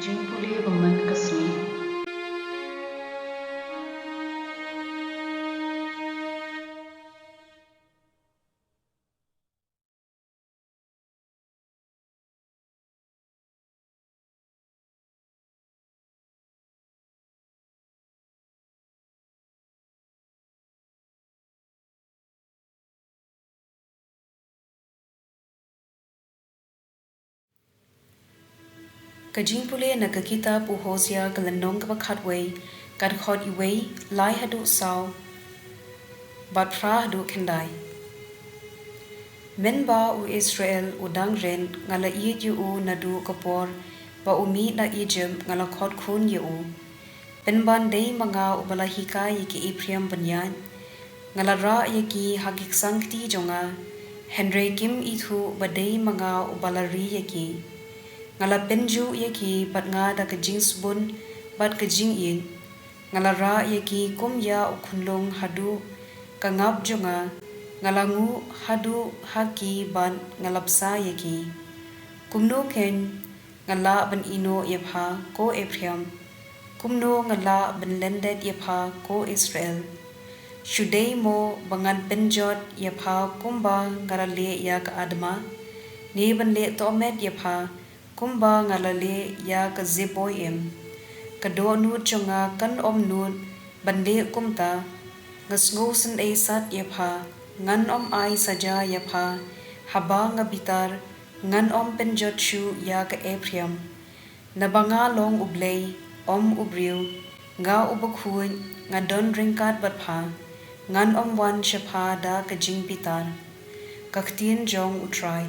jingpule woman kasmi Ka jingpule na ka kita pu hozia ka landong ka bakhatway kad khod iway lai hadu saw bat fra hadu kendai men ba u Israel u dang ren ngala i ju u nadu kapor ba umi na Egypt ngala khod khun ye u pen ban dei manga u bala hika ye ki Ephraim banyan ngala ra ye ki hagik sangti jonga Henry Kim i thu ba dei manga u bala ri ye ki ngala penju ye ki bat nga da ka jings bun bat ka jing in ngala ra ye ki kum ya u khunlong hadu ka ngap jonga ngala ngu hadu haki ban ngalapsa ye ki kumno ken ngala ban ino ye pha ko Ephraim kumno ngala ban lendet ye pha ko Israel shudei mo bangan penjot ye pha kumba ngara le ya ka adma ni ban le to met ye pha kumba ngalale ya ka zeboy em ka do nu chonga kan om nu bande kumta ngasngo san ei sat ye pha ngan om ai saja ye pha haba nga bitar ngan om penjot chu ya ka Ephraim na banga long u Blei om u briu nga u bakhuin nga don ringkat bat pha ngan om wan shapha da ka jing bitar ka ktien jong u try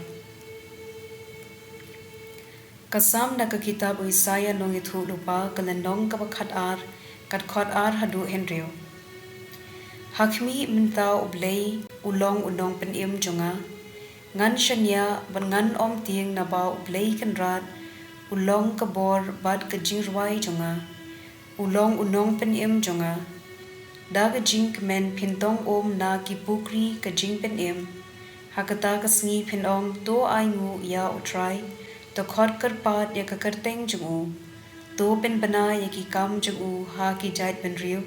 Kasam na ka kitab u Isaiah nong ithu lupa kalandong ka bakhat ar kat khot ar hadu henrio Hakmi minta u Blei ulong unong pen im jonga ngan shanya ban ngan om tieng na ba u Blei kan rat ulong ka bor bat ka jingrwai jonga ulong unong pen im jonga da ka jing men pintong om na ki pukri ka jing pen im hakata ka sngi pinong to ai ngu ya u try to khot kar pat ya ka karteng jungu to pen bana ya ki kam jungu ha ki jait ben riu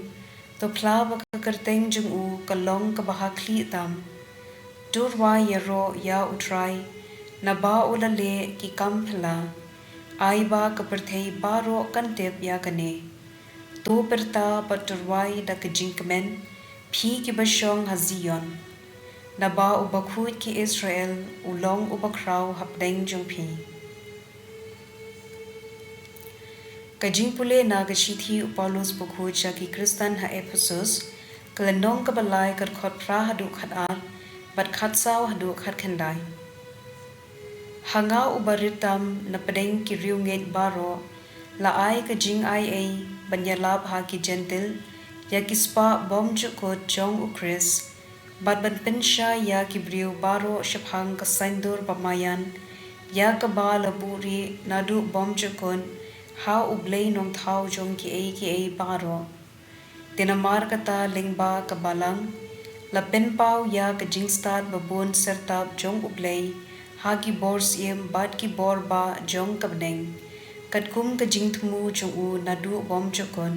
to phla ba ka karteng jungu ka long ka baha khli tam turwa ya ro ya u try na ba ulale ki kam phla ai ba ka perthei ba ro kan tep ya kane to perta paturwai da ka jinkmen phi ki bashong hazion na ba u bakhut ki Israel ulong u bakrau hapdeng jung phi Ka jingpule na ka shithi u Paulus bukhu cha ki Kristan ha Ephesus kalandong ka balai kar khot pra hadu khat ar bat khat saw hadu khat khandai hanga u baritam na padeng ki riunget baro la ai ka jing ai ai banyalab ha ki gentle ya ki spa bom chu ko jong u Chris bat ban pensha ya ki briu baro shaphang ka saindur pamayan ya ka ba laburi nadu bom chu kon how u Blei nong thau jong ki ai baro tinamar kata lingba ka balang la pen pau ya ka jingstat babon sertab jong u Blei ha ki bor siem bat ki bor ba jong ka bneng kat kum ka jingthmu jong u nadu bom chokon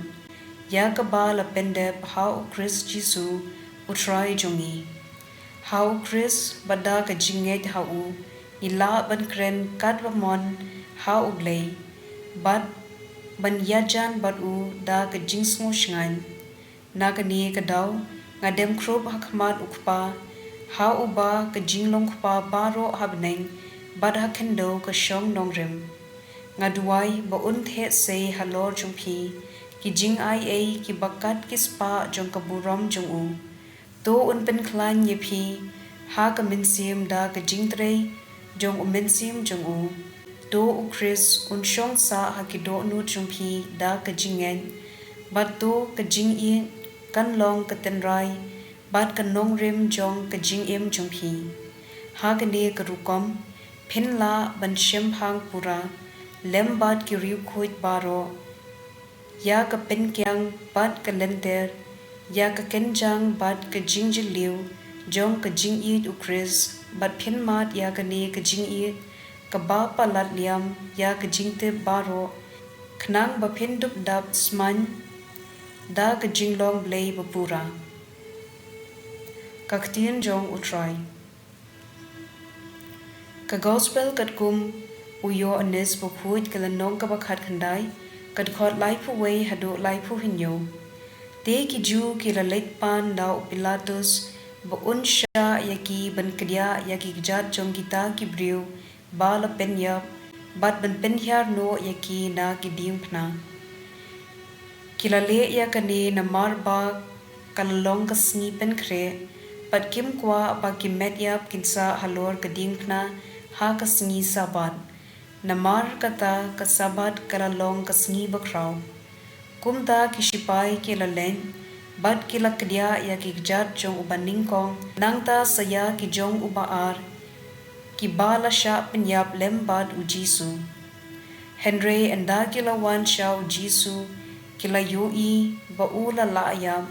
ya ka ba la pendep how Chris Jisu u try jongi how Chris bada ka jinget how u ila ban kren kat bamon how u Blei bat ban yajan bat u da ka jingsmo shngan na ka ni ka daw nga dem krop hakmat ukpa ha u ba ka jinglong khpa baro habneng bat hakendo ka shong nongrem nga duai ba un the se halor jungphi ki jing ai ki bakat ki spa jong ka burom jong u to un pen khlan ye phi ha ka min sim da ka jingtre jong u min sim jong u do u Chris un shong sa hakido nu chungphi da ka jingen bat to ka jing in kan long ka tenrai bat ka nong rim jong ka jing em chungphi ha ka ne ka rukom phin la ban shem phang pura lem bat ki riu khoit baro ya ka pen kyang bat ka lenter ya ka kenjang bat ka jing jiliu jong ka jing it u Chris bat phin mat ya ka ne ka jing it ka ba palat liam ya ka jingte baro Knang bapinduk dap sman da ka jinglong Blei bapura. Ka ktien jong utrai. Ka gospel kat kum uyo anis bukhuj kalanong ka bakhat khandai kat khot lai pu wei hadu lai pu hinyo. Te ki ju ki lalit pan da Pilatus ba unsha yaki ban kdia yaki gjat jong kita ki briu ba la penya bat ban penhyar no yaki na ki ding pna. Kilale ya kane na mar ba kalalong ka sngi pen kre pat kim kwa ba ki met yap kinsa halor ka ding pna ha ka sngi sabat. Na mar kata ka sabat kalalong ka sngi bakraw. Kumda ki sipai ki lalen bat ki lakdia ya ki gjat jong ubaning kong nangta saya ki jong ubaar ki bala sya penyap lembat u Jisu. Henry anda ki lawan sya u Jisu ki la yoi ba u la ayam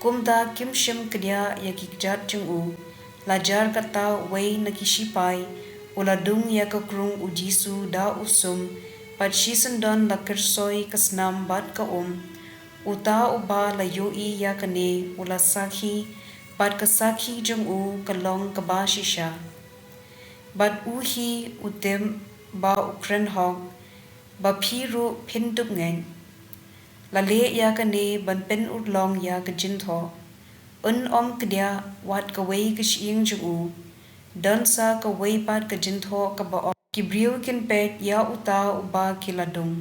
kumda kim shim kdia ya ki gjat jong u lajar kata wei na ki sipai ula dung ya ka krung u Jisu da usum pat shisendon la kersoi kasnam bat ka uta uba la yoi ya kane ula sakhi bat ka sakhi jong u kalong ka ba shisha bat uhi utem ba ukren hong ba phiru phinduk ngen la le ya kane ban pen utlong ya ka jintho om kdia wat ka wei ka shing jong u dan sa ka wei pat ka jintho ka ba kibriu kin pet ya uta uba kiladung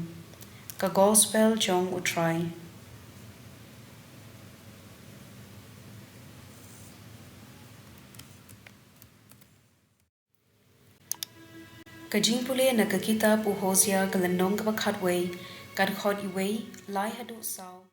ka gospel jong utrai. Ka jingpule na ka kita pu Hosea ka lanong ka bakhat wei kad khot i wei lai hadu sao